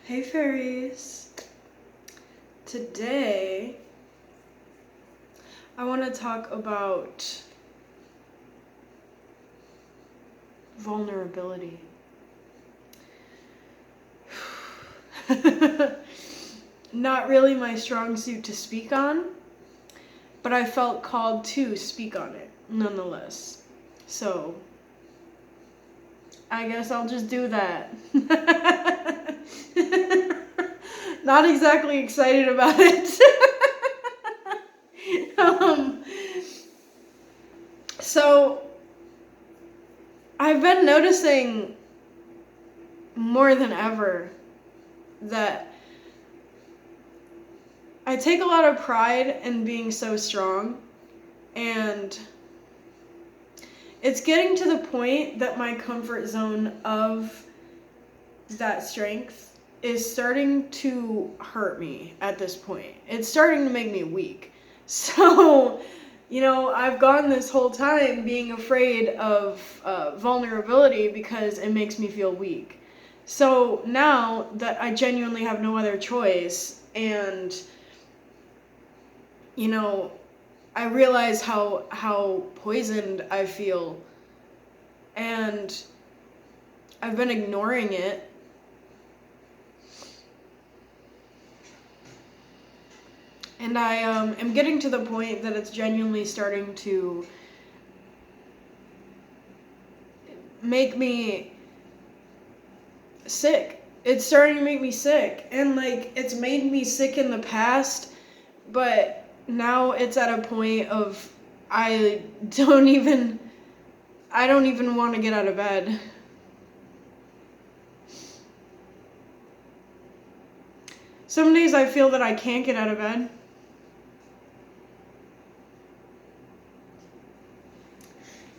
Hey fairies! Today I want to talk about vulnerability. Not really my strong suit to speak on, but I felt called to speak on it nonetheless. So I guess I'll just do that. Not exactly excited about it. So I've been noticing more than ever that I take a lot of pride in being so strong, and it's getting to the point that my comfort zone of that strength is starting to hurt me at this point. It's starting to make me weak. So, I've gone this whole time being afraid of vulnerability because it makes me feel weak. So now that I genuinely have no other choice, and I realize how poisoned I feel, and I've been ignoring it. And I am getting to the point that it's genuinely starting to make me sick. It's starting to make me sick. And it's made me sick in the past, but now it's at a point of I don't even want to get out of bed. Some days I feel that I can't get out of bed.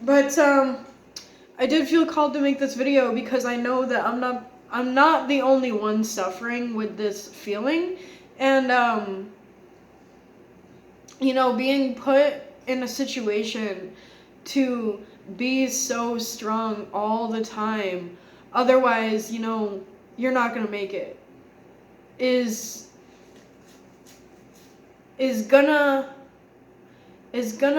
But I did feel called to make this video because I know that I'm not the only one suffering with this feeling, and being put in a situation to be so strong all the time, otherwise, you're not gonna make it, is gonna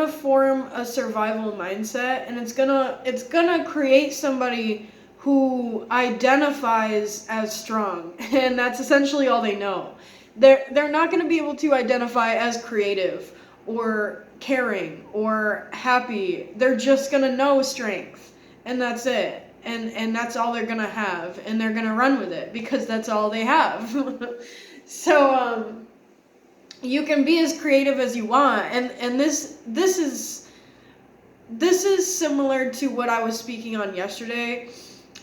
form a survival mindset, and it's gonna create somebody who identifies as strong, and that's essentially all they know. They're not gonna be able to identify as creative or caring or happy. They're just gonna know strength, and that's it. And that's all they're gonna have, and they're gonna run with it because that's all they have. So you can be as creative as you want, and this is similar to what I was speaking on yesterday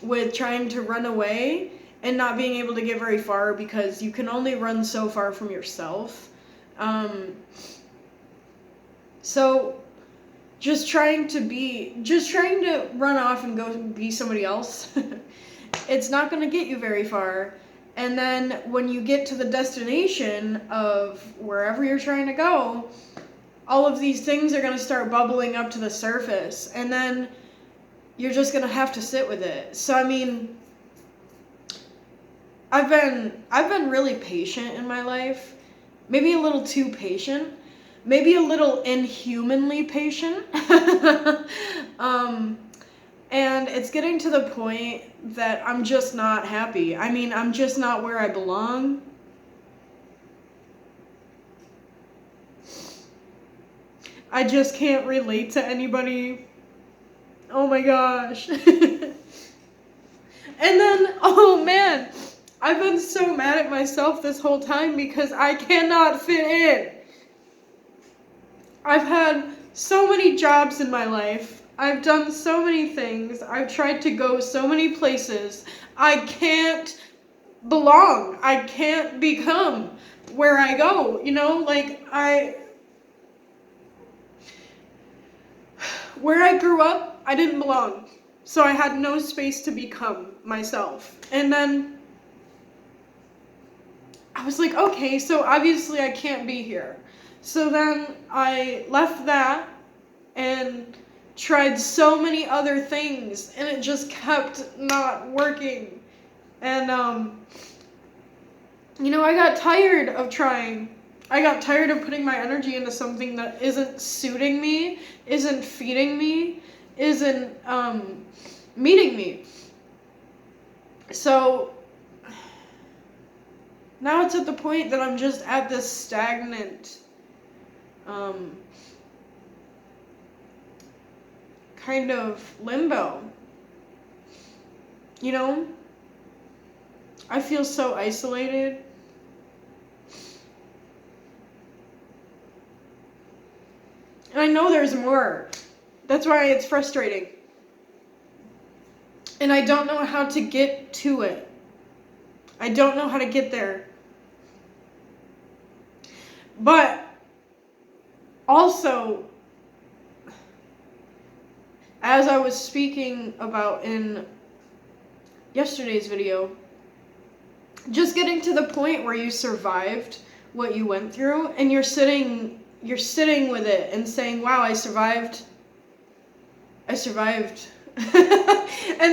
with trying to run away and not being able to get very far because you can only run so far from yourself. So just trying to run off and go be somebody else, it's not going to get you very far. And then when you get to the destination of wherever you're trying to go, all of these things are going to start bubbling up to the surface, and then you're just going to have to sit with it. So I mean, I've been really patient in my life. Maybe a little too patient. Maybe a little inhumanly patient. And it's getting to the point that I'm just not happy. I mean, I'm just not where I belong. I just can't relate to anybody. Oh my gosh. And then, oh man, I've been so mad at myself this whole time because I cannot fit in. I've had so many jobs in my life. I've done so many things. I've tried to go so many places. I can't belong. I can't become where I go. Where I grew up, I didn't belong. So I had no space to become myself. And then I was like, okay, so obviously I can't be here. So then I left that and tried so many other things, and it just kept not working. And I got tired of trying. I got tired of putting my energy into something that isn't suiting me, isn't feeding me, isn't meeting me. So now it's at the point that I'm just at this stagnant kind of limbo. I feel so isolated. And I know there's more. That's why it's frustrating. And I don't know how to get to it. I don't know how to get there. But also, as I was speaking about in yesterday's video, just getting to the point where you survived what you went through and you're sitting with it and saying, wow, I survived. And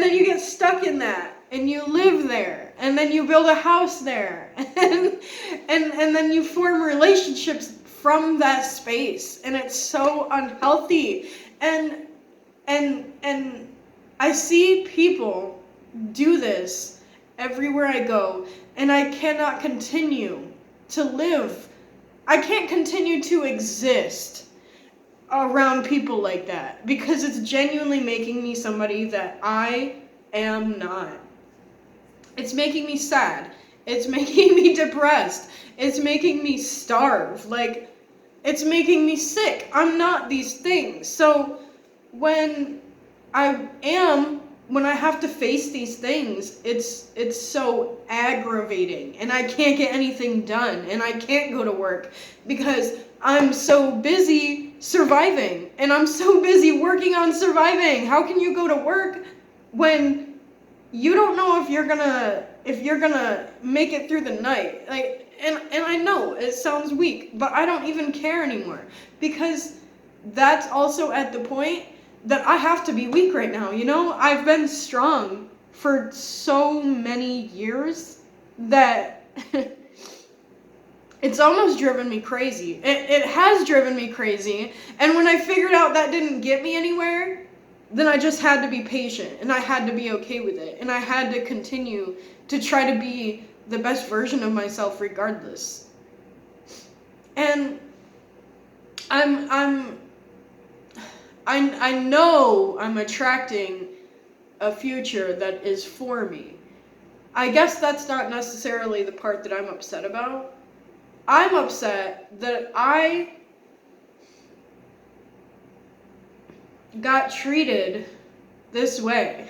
then you get stuck in that and you live there and then you build a house there and then you form relationships from that space, and it's so unhealthy. And I see people do this everywhere I go, and I cannot continue to live. I can't continue to exist around people like that because it's genuinely making me somebody that I am not. It's making me sad. It's making me depressed. It's making me starve. It's making me sick. I'm not these things. So when I have to face these things, it's so aggravating, and I can't get anything done, and I can't go to work because I'm so busy surviving, and I'm so busy working on surviving. How can you go to work when you don't know if you're gonna make it through the night? And I know it sounds weak, but I don't even care anymore, because that's also at the point that I have to be weak right now. I've been strong for so many years that it's almost driven me crazy. It has driven me crazy. And when I figured out that didn't get me anywhere, then I just had to be patient, and I had to be okay with it, and I had to continue to try to be the best version of myself regardless. And I know I'm attracting a future that is for me. I guess that's not necessarily the part that I'm upset about. I'm upset that I got treated this way.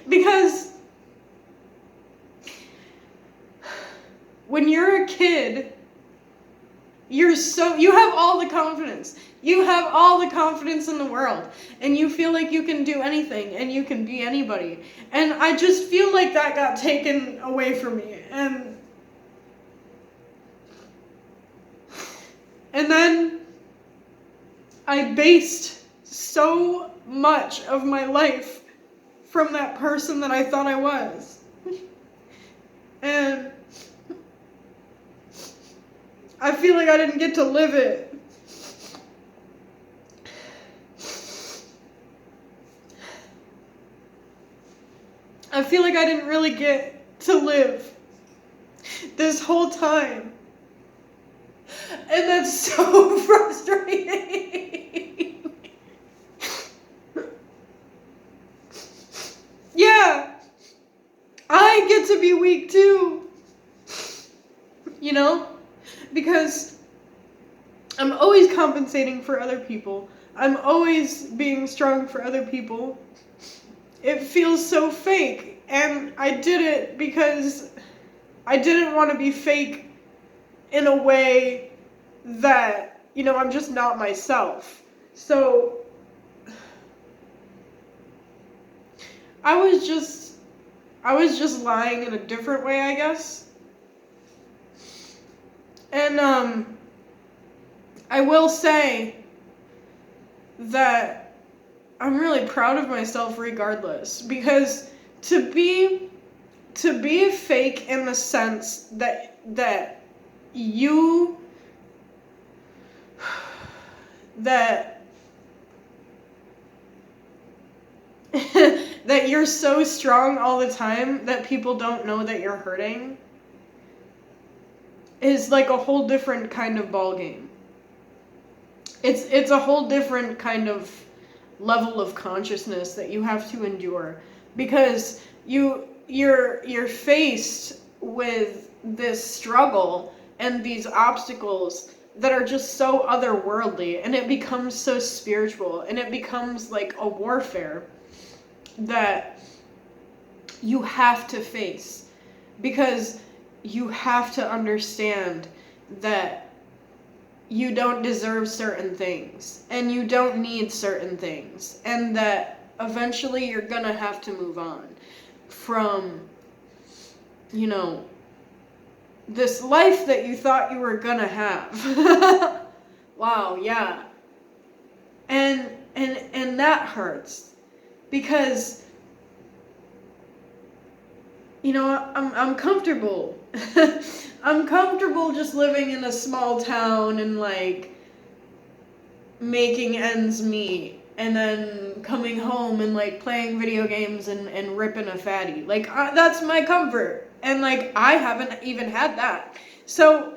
Because when you're a kid, you have all the confidence. You have all the confidence in the world, and you feel like you can do anything and you can be anybody. And I just feel like that got taken away from me. And then I based so much of my life from that person that I thought I was. And I feel like I didn't get to live it. I feel like I didn't really get to live this whole time. And that's so frustrating. Yeah, I get to be weak too. Because I'm always compensating for other people. I'm always being strong for other people. It feels so fake, and I did it because I didn't want to be fake in a way that, I'm just not myself. So I was just lying in a different way, I guess. And I will say that I'm really proud of myself regardless, because to be to be fake in the sense that you that that you're so strong all the time that people don't know that you're hurting is like a whole different kind of ball game. It's a whole different kind of level of consciousness that you have to endure, because you're faced with this struggle and these obstacles that are just so otherworldly, and it becomes so spiritual, and it becomes like a warfare that you have to face, because you have to understand that you don't deserve certain things, and you don't need certain things, and that eventually you're gonna have to move on from, this life that you thought you were gonna have. Wow, yeah. And that hurts, because I'm comfortable. I'm comfortable just living in a small town and like making ends meet, and then coming home and like playing video games and ripping a fatty. Like that's my comfort, and like I haven't even had that. So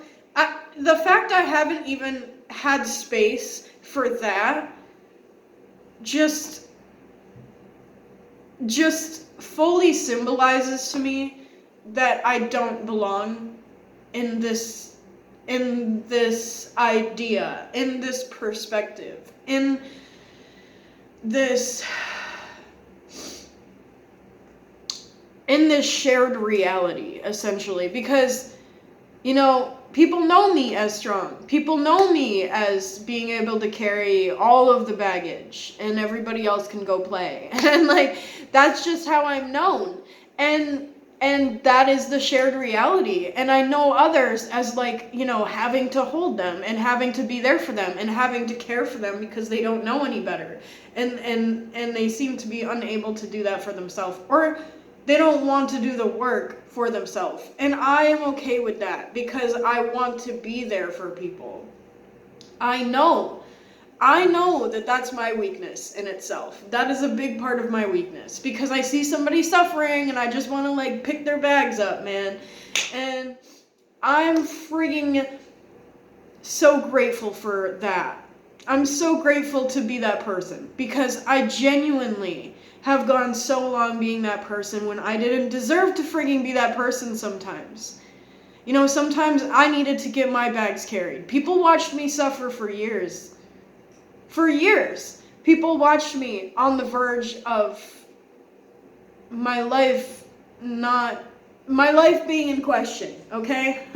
the fact I haven't even had space for that just fully symbolizes to me that I don't belong in this idea, in this perspective, in this shared reality, essentially, because people know me as strong. People know me as being able to carry all of the baggage, and everybody else can go play. And like that's just how I'm known. And that is the shared reality. And I know others as like, having to hold them and having to be there for them and having to care for them because they don't know any better. And they seem to be unable to do that for themselves, or they don't want to do the work for themselves. And I am okay with that, because I want to be there for people. I know that that's my weakness in itself. That is a big part of my weakness, because I see somebody suffering and I just want to like pick their bags up, man. And I'm freaking so grateful for that. I'm so grateful to be that person, because I genuinely have gone so long being that person when I didn't deserve to frigging be that person sometimes. Sometimes I needed to get my bags carried. People watched me suffer for years. For years. People watched me on the verge of my life being in question, okay?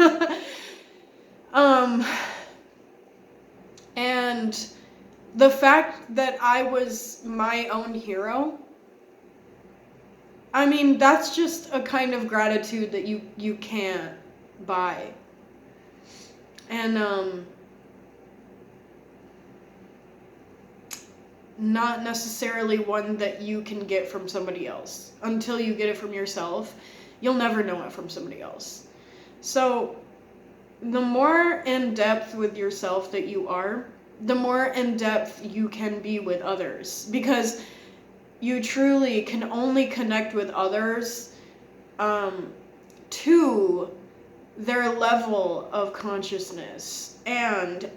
And the fact that I was my own hero, I mean, that's just a kind of gratitude that you can't buy. And not necessarily one that you can get from somebody else. Until you get it from yourself, you'll never know it from somebody else. So the more in depth with yourself that you are, the more in depth you can be with others, because you truly can only connect with others to their level of consciousness. And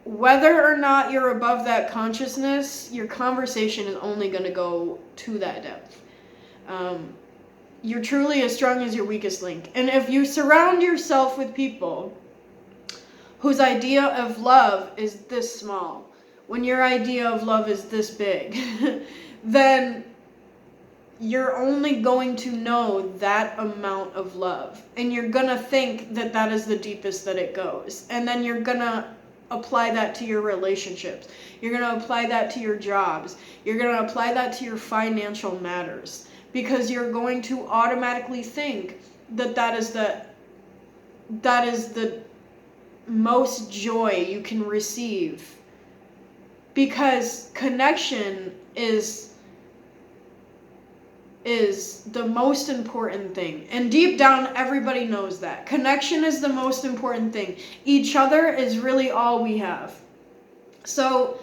whether or not you're above that consciousness, your conversation is only going to go to that depth. You're truly as strong as your weakest link. And if you surround yourself with people whose idea of love is this small, when your idea of love is this big, then you're only going to know that amount of love. And you're going to think that that is the deepest that it goes. And then you're going to apply that to your relationships. You're going to apply that to your jobs. You're going to apply that to your financial matters. Because you're going to automatically think that that is the most joy you can receive. Because connection is is the most important thing. And deep down, everybody knows that. Connection is the most important thing. Each other is really all we have. So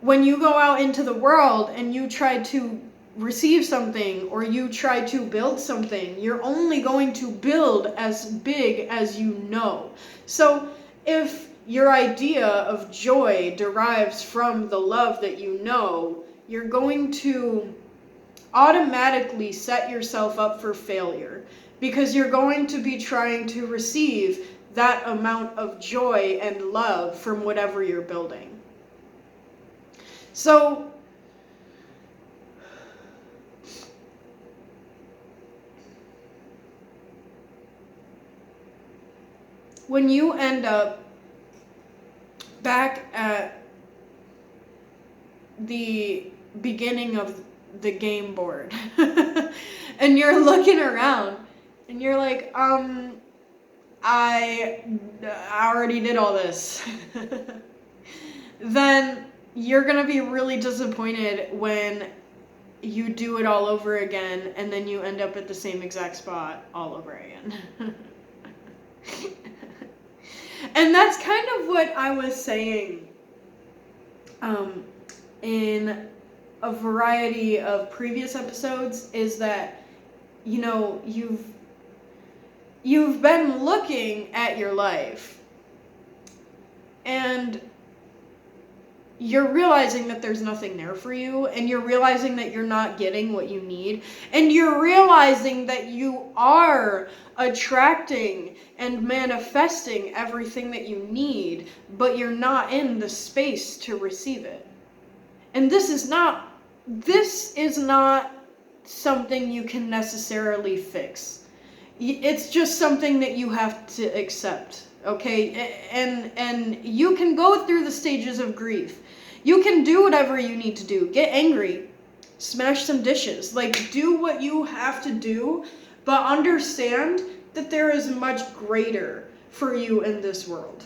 when you go out into the world and you try to receive something or you try to build something, you're only going to build as big as you know. So if your idea of joy derives from the love that you know, you're going to automatically set yourself up for failure, because you're going to be trying to receive that amount of joy and love from whatever you're building. So when you end up back at the beginning of the game board and you're looking around and you're like, I already did all this, then you're going to be really disappointed when you do it all over again and then you end up at the same exact spot all over again. And that's kind of what I was saying in a variety of previous episodes, is that, you know, you've been looking at your life and you're realizing that there's nothing there for you, and you're realizing that you're not getting what you need, and you're realizing that you are attracting and manifesting everything that you need, but you're not in the space to receive it. And this is not something you can necessarily fix. It's just something that you have to accept, okay? And you can go through the stages of grief. You can do whatever you need to do. Get angry, smash some dishes, like do what you have to do, but understand that there is much greater for you in this world.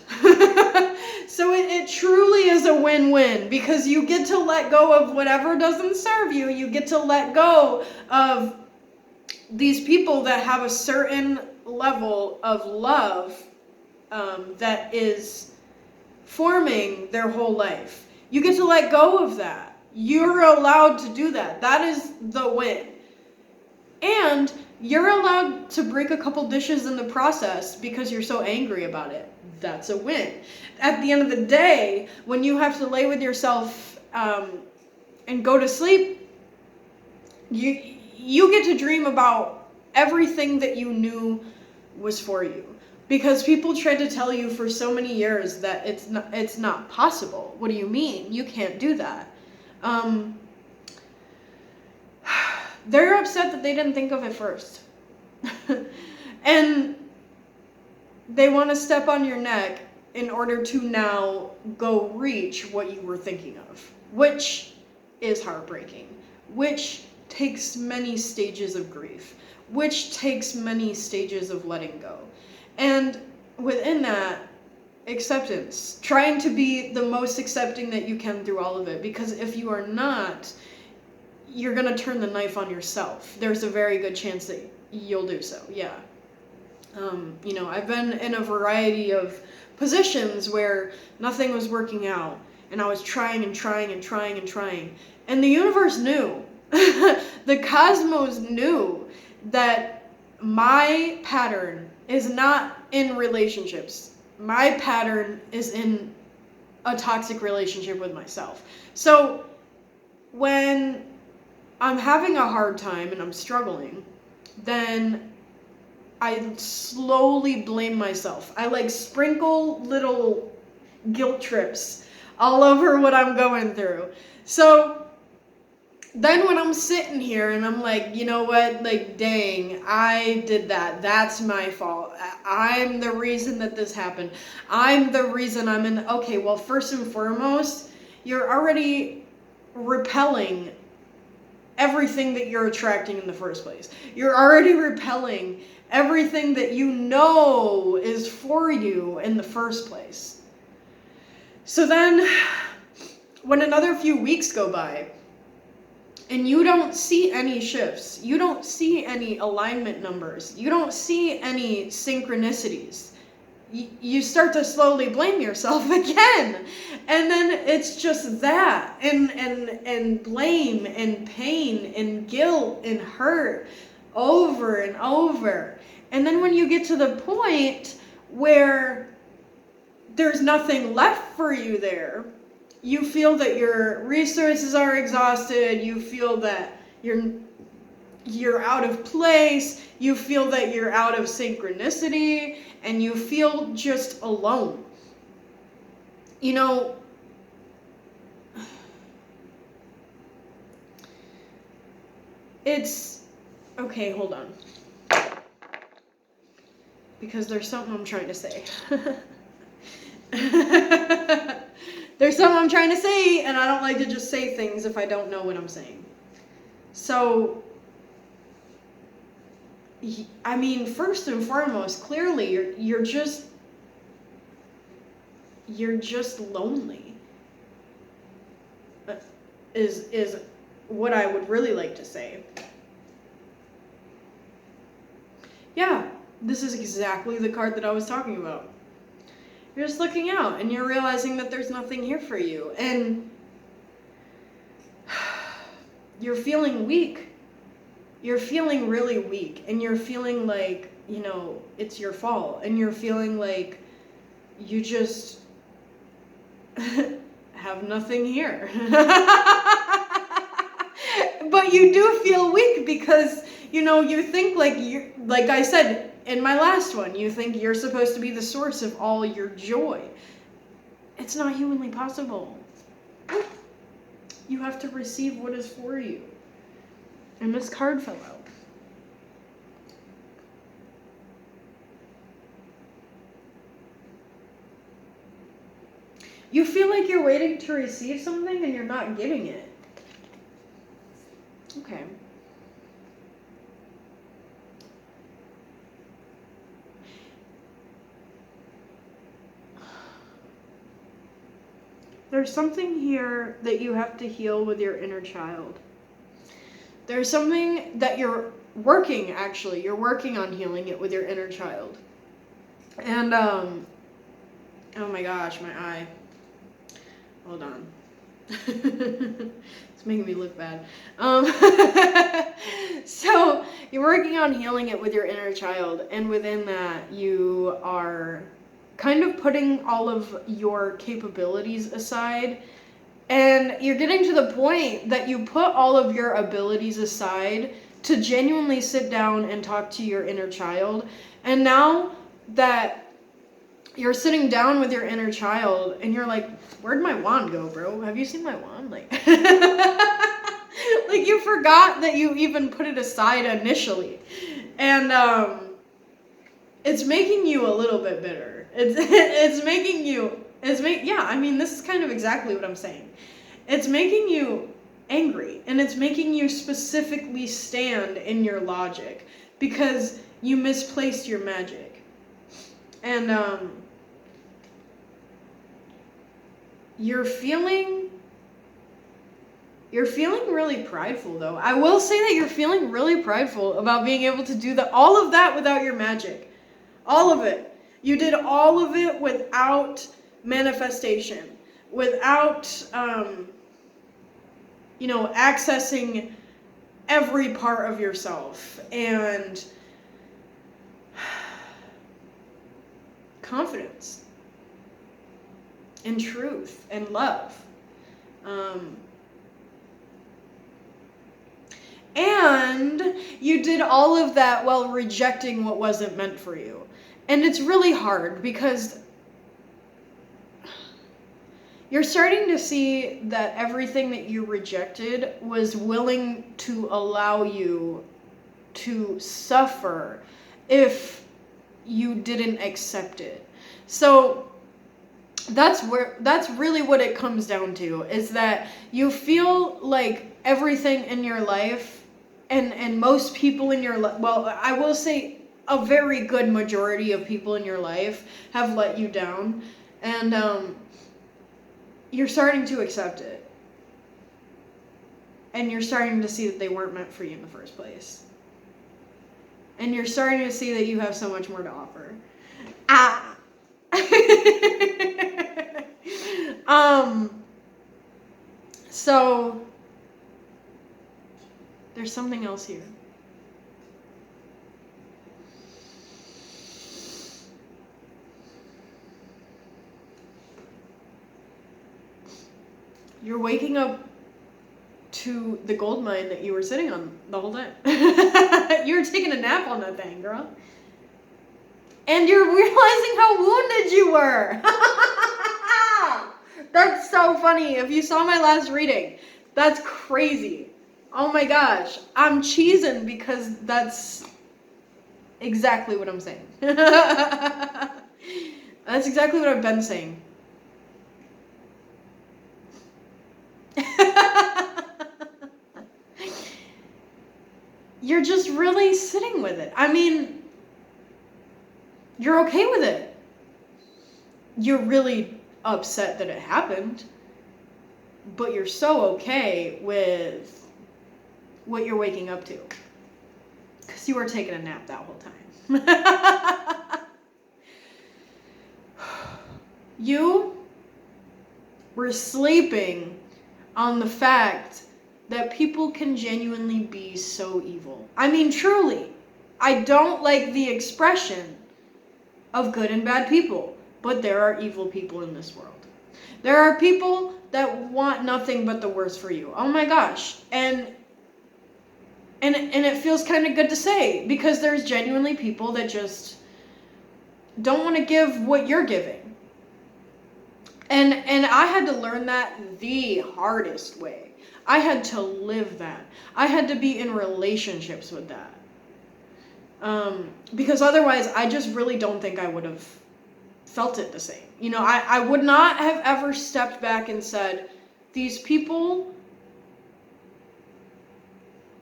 So it truly is a win-win, because you get to let go of whatever doesn't serve you. You get to let go of these people that have a certain level of love that is forming their whole life. You get to let go of that. You're allowed to do that. That is the win. And you're allowed to break a couple dishes in the process because you're so angry about it. That's a win. At the end of the day, when you have to lay with yourself and go to sleep, you get to dream about everything that you knew was for you. Because people tried to tell you for so many years that it's not possible. What do you mean? You can't do that. They're upset that they didn't think of it first. And they want to step on your neck in order to now go reach what you were thinking of, which is heartbreaking, which takes many stages of grief, which takes many stages of letting go. And within that, acceptance, trying to be the most accepting that you can through all of it, because if you are not, you're going to turn the knife on yourself. There's a very good chance that you'll do so, yeah. You know, I've been in a variety of positions where nothing was working out, and I was trying and trying and trying and trying, and the universe knew, the cosmos knew that my pattern is not in relationships. My pattern is in a toxic relationship with myself. So when I'm having a hard time and I'm struggling, then I slowly blame myself. I like sprinkle little guilt trips all over what I'm going through. So then when I'm sitting here and I'm like, you know what, like, dang, I did that. That's my fault. I'm the reason that this happened. I'm the reason I'm in. Okay, well, first and foremost, you're already repelling everything that you're attracting in the first place. You're already repelling everything that you know is for you in the first place. So then, when another few weeks go by, and you don't see any shifts. You don't see any alignment numbers. You don't see any synchronicities. You start to slowly blame yourself again. And then it's just that. And blame and pain and guilt and hurt over and over. And then when you get to the point where there's nothing left for you there, you feel that your resources are exhausted, you feel that you're out of place, you feel that you're out of synchronicity, and you feel just alone. You know, it's okay, hold on. Because there's something I'm trying to say. There's something I'm trying to say, and I don't like to just say things if I don't know what I'm saying. So, I mean, first and foremost, clearly, you're just lonely. Is what I would really like to say. Yeah, this is exactly the card that I was talking about. You're just looking out and you're realizing that there's nothing here for you, and you're feeling weak. You're feeling really weak, and you're feeling like, you know, it's your fault, and you're feeling like you just have nothing here. But you do feel weak because, you know, you think like I said in my last one, you think you're supposed to be the source of all your joy. It's not humanly possible. You have to receive what is for you. And this card fell out. You feel like you're waiting to receive something and you're not getting it. Okay. There's something here that you have to heal with your inner child. There's something that you're working on healing it with your inner child. And, oh my gosh, my eye. Hold on. It's making me look bad. So, you're working on healing it with your inner child, and within that, you are kind of putting all of your capabilities aside, and you're getting to the point that you put all of your abilities aside to genuinely sit down and talk to your inner child. And now that you're sitting down with your inner child and you're like, where'd my wand go, bro? Have you seen my wand? Like, like you forgot that you even put it aside initially. And it's making you a little bit bitter. Yeah, I mean, this is kind of exactly what I'm saying. It's making you angry, and it's making you specifically stand in your logic because you misplaced your magic. And you're feeling really prideful, though. I will say that you're feeling really prideful about being able to do all of that without your magic. All of it. You did all of it without manifestation, without, accessing every part of yourself and confidence and truth and love. And you did all of that while rejecting what wasn't meant for you. And it's really hard because you're starting to see that everything that you rejected was willing to allow you to suffer if you didn't accept it. So that's really what it comes down to, is that you feel like everything in your life and most people in your life, well, I will say a very good majority of people in your life have let you down, and you're starting to accept it. And you're starting to see that they weren't meant for you in the first place. And you're starting to see that you have so much more to offer. Ah. So there's something else here. You're waking up to the gold mine that you were sitting on the whole time. You were taking a nap on that thing, girl. And you're realizing how wounded you were. That's so funny. If you saw my last reading, that's crazy. Oh my gosh. I'm cheesing because that's exactly what I'm saying. That's exactly what I've been saying. You're just really sitting with it. I mean, you're okay with it. You're really upset that it happened, but you're so okay with what you're waking up to. Because you were taking a nap that whole time. You were sleeping on the fact that people can genuinely be so evil. I mean, truly. I don't like the expression of good and bad people, but there are evil people in this world. There are people that want nothing but the worst for you. Oh my gosh. And it feels kind of good to say, because there's genuinely people that just don't want to give what you're giving. And I had to learn that the hardest way. I had to live that. I had to be in relationships with that. Because otherwise, I just really don't think I would have felt it the same. You know, I would not have ever stepped back and said, these people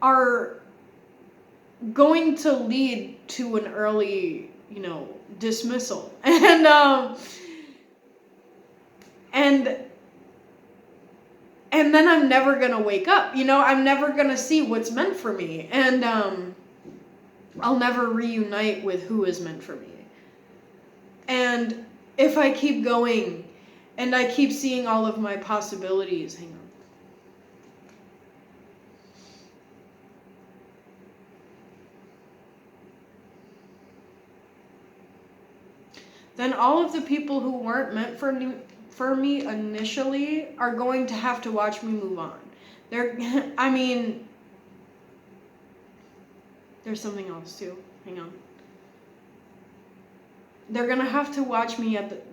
are going to lead to an early, dismissal. And then I'm never going to wake up. I'm never going to see what's meant for me. And I'll never reunite with who is meant for me. And if I keep going and I keep seeing all of my possibilities, hang on. Then all of the people who weren't meant for me initially are going to have to watch me move on. There's something else too. Hang on. They're gonna have to watch me at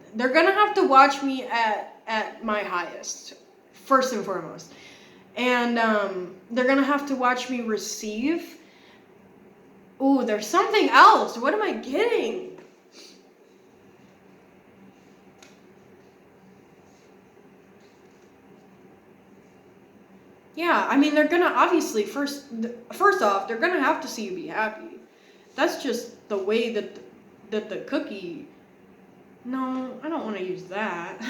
my highest, first and foremost. And they're gonna have to watch me receive. Ooh, there's something else. What am I getting? Yeah, they're gonna obviously first off, they're gonna have to see you be happy. That's just the way that the cookie. No, I don't want to use that.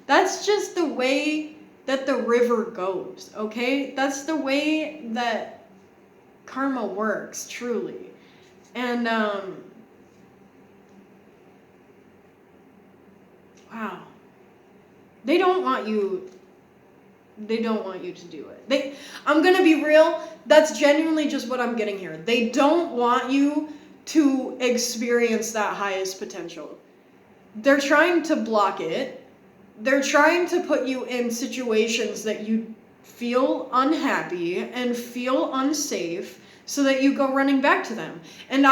That's just the way that the river goes. Okay, that's the way that karma works, truly, and wow, they don't want you to do it. I'm gonna be real, that's genuinely just what I'm getting here. They don't want you to experience that highest potential. They're trying to block it. They're trying to put you in situations that you feel unhappy and feel unsafe so that you go running back to them. And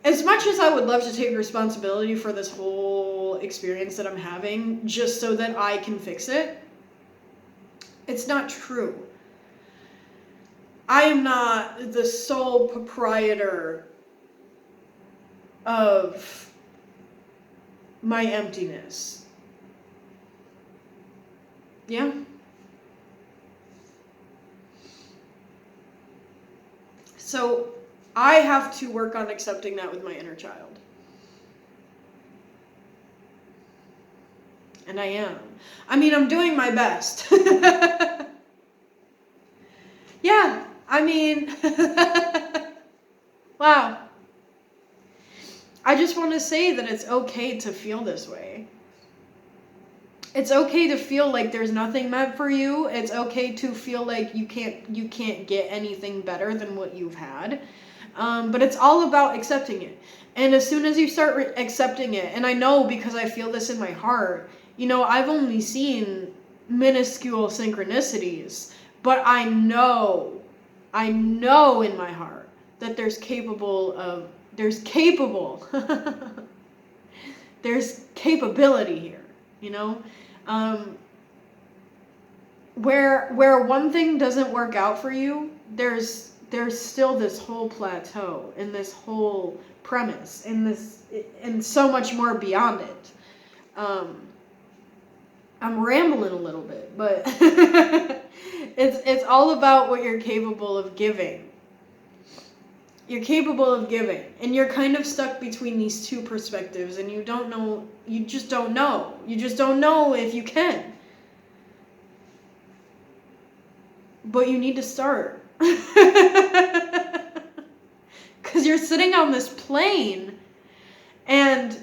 as much as I would love to take responsibility for this whole experience that I'm having just so that I can fix it, it's not true. I am not the sole proprietor of my emptiness. Yeah? So I have to work on accepting that with my inner child. And I am. I'm doing my best. Yeah, I mean, wow. I just want to say that it's okay to feel this way. It's okay to feel like there's nothing meant for you. It's okay to feel like you can't get anything better than what you've had. But it's all about accepting it. And as soon as you start accepting it, and I know because I feel this in my heart, I've only seen minuscule synchronicities, but I know in my heart that there's there's capability here, um, where one thing doesn't work out for you, there's still this whole plateau and this whole premise and so much more beyond it. I'm rambling a little bit, but it's all about what you're capable of giving. You're capable of giving, and you're kind of stuck between these two perspectives, and you just don't know if you can. But you need to start. Because you're sitting on this plane, and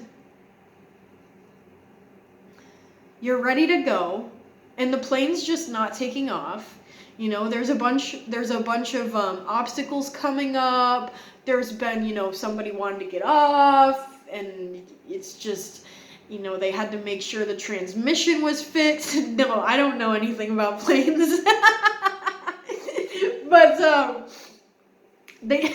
you're ready to go, and the plane's just not taking off. There's a bunch of obstacles coming up. There's been, somebody wanted to get off, and it's just, they had to make sure the transmission was fixed. No, I don't know anything about planes. But, they...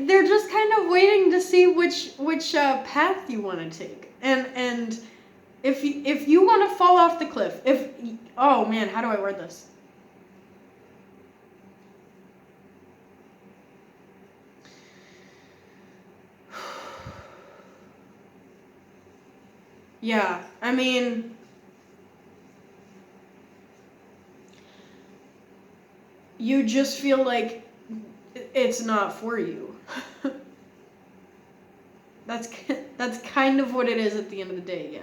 they're just kind of waiting to see which path you want to take. And if you want to fall off the cliff, oh man, how do I word this? Yeah, I mean, you just feel like it's not for you. That's kind of what it is at the end of the day, yeah.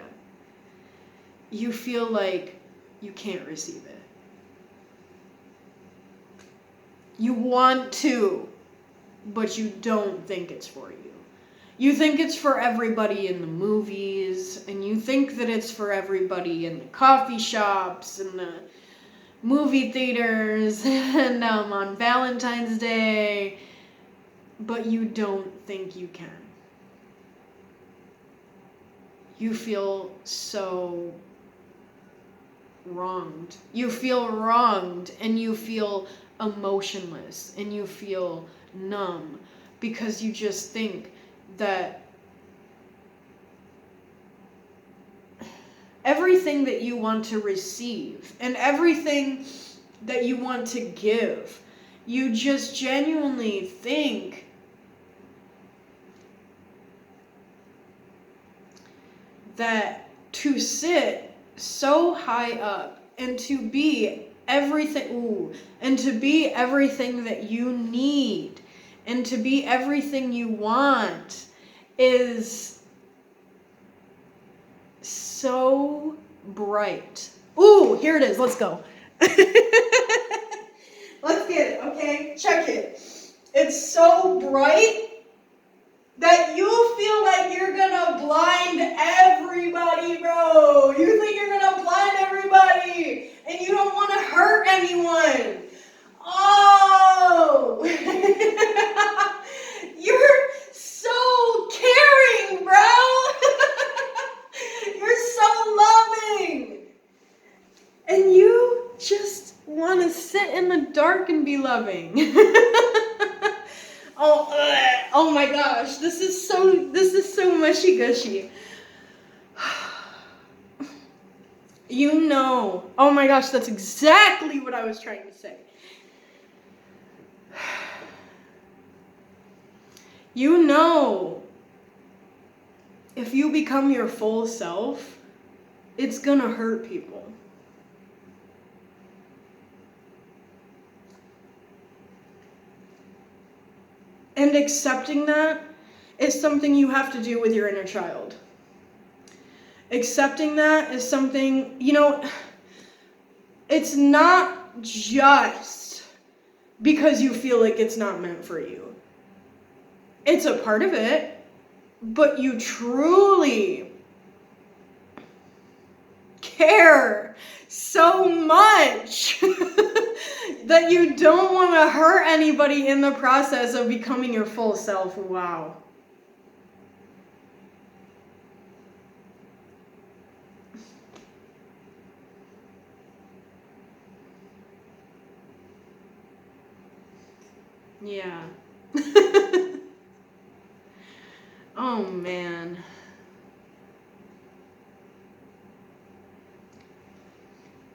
You feel like you can't receive it. You want to, but you don't think it's for you. You think it's for everybody in the movies, and you think that it's for everybody in the coffee shops and the movie theaters and on Valentine's Day, but you don't think you can. You feel so wronged. You feel wronged, and you feel emotionless, and you feel numb, because you just think that everything that you want to receive and everything that you want to give, you just genuinely think that to sit so high up and to be everything, and to be everything that you need and to be everything you want is so bright. Ooh, here it is. Let's go. Let's get it, okay? Check it. It's so bright that you feel like you're gonna blind everybody, bro. You think you're gonna blind everybody, and you don't want to hurt anyone. Oh! You're so caring, bro. You're so loving. And you just want to sit in the dark and be loving. Oh my gosh, this is so mushy gushy. Oh my gosh, that's exactly what I was trying to say. If you become your full self, it's gonna hurt people. And accepting that is something you have to do with your inner child. accepting that is something, it's not just because you feel like it's not meant for you. It's a part of it, but you truly care so much that you don't want to hurt anybody in the process of becoming your full self. Wow. Yeah. Oh man.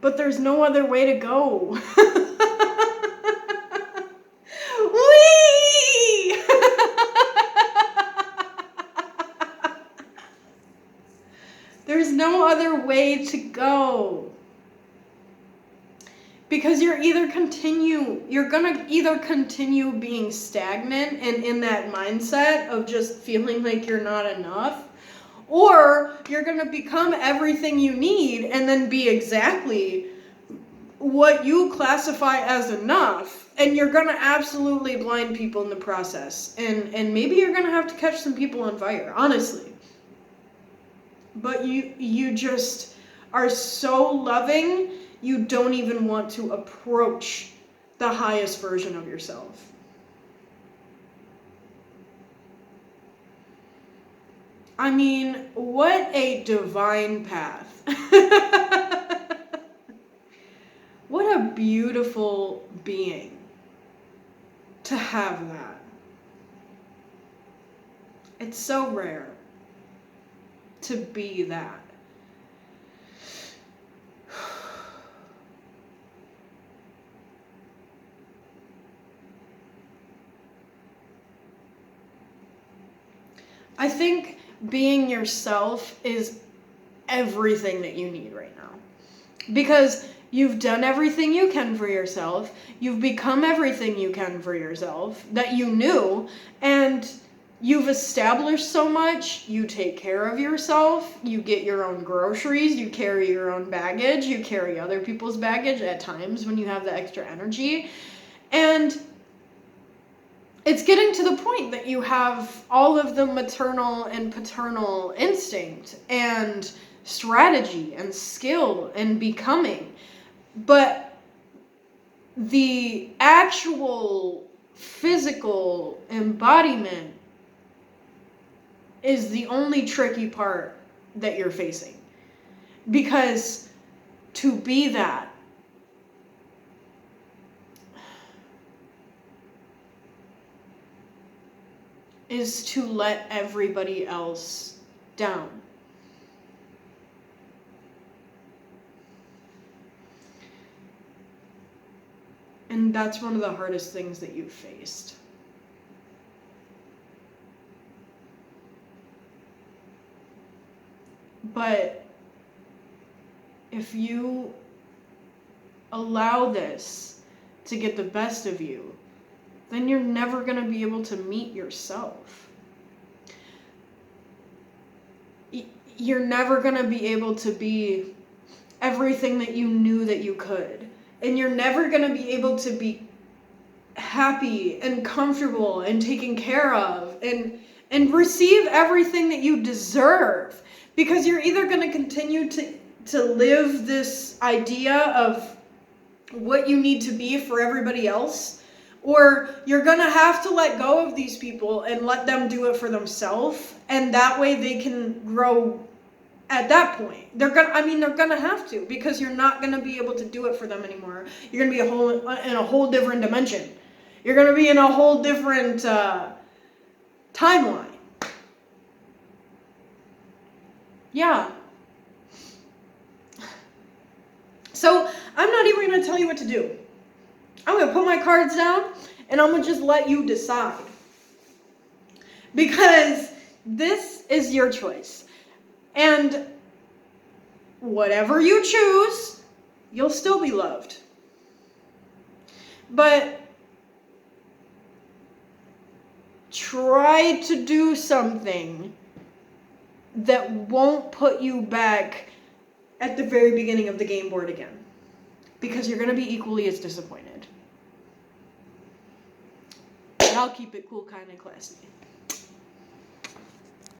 But there's no other way to go. Whee! There's no other way to go. Because you're gonna either continue being stagnant and in that mindset of just feeling like you're not enough, or you're gonna become everything you need and then be exactly what you classify as enough, and you're gonna absolutely blind people in the process. And maybe you're gonna have to catch some people on fire, honestly. But you just are so loving, you don't even want to approach the highest version of yourself. I mean, what a divine path. What a beautiful being to have that. It's so rare to be that. I think being yourself is everything that you need right now. Because you've done everything you can for yourself. You've become everything you can for yourself that you knew. And you've established so much. You take care of yourself. You get your own groceries. You carry your own baggage. You carry other people's baggage at times when you have the extra energy. And it's getting to the point that you have all of the maternal and paternal instinct and strategy and skill and becoming. But the actual physical embodiment is the only tricky part that you're facing. Because to be that is to let everybody else down. And that's one of the hardest things that you've faced. But if you allow this to get the best of you, then you're never going to be able to meet yourself. You're never going to be able to be everything that you knew that you could. And you're never going to be able to be happy and comfortable and taken care of and receive everything that you deserve. Because you're either going to continue to live this idea of what you need to be for everybody else, or you're going to have to let go of these people and let them do it for themselves, and that way they can grow at that point. They're going to have to, because you're not going to be able to do it for them anymore. You're going to be in a whole different dimension. You're going to be in a whole different timeline. Yeah. So I'm not even going to tell you what to do. I'm going to put my cards down and I'm going to just let you decide. Because this is your choice. And whatever you choose, you'll still be loved. But try to do something that won't put you back at the very beginning of the game board again. Because you're going to be equally as disappointed. And I'll keep it cool, kind, and classy.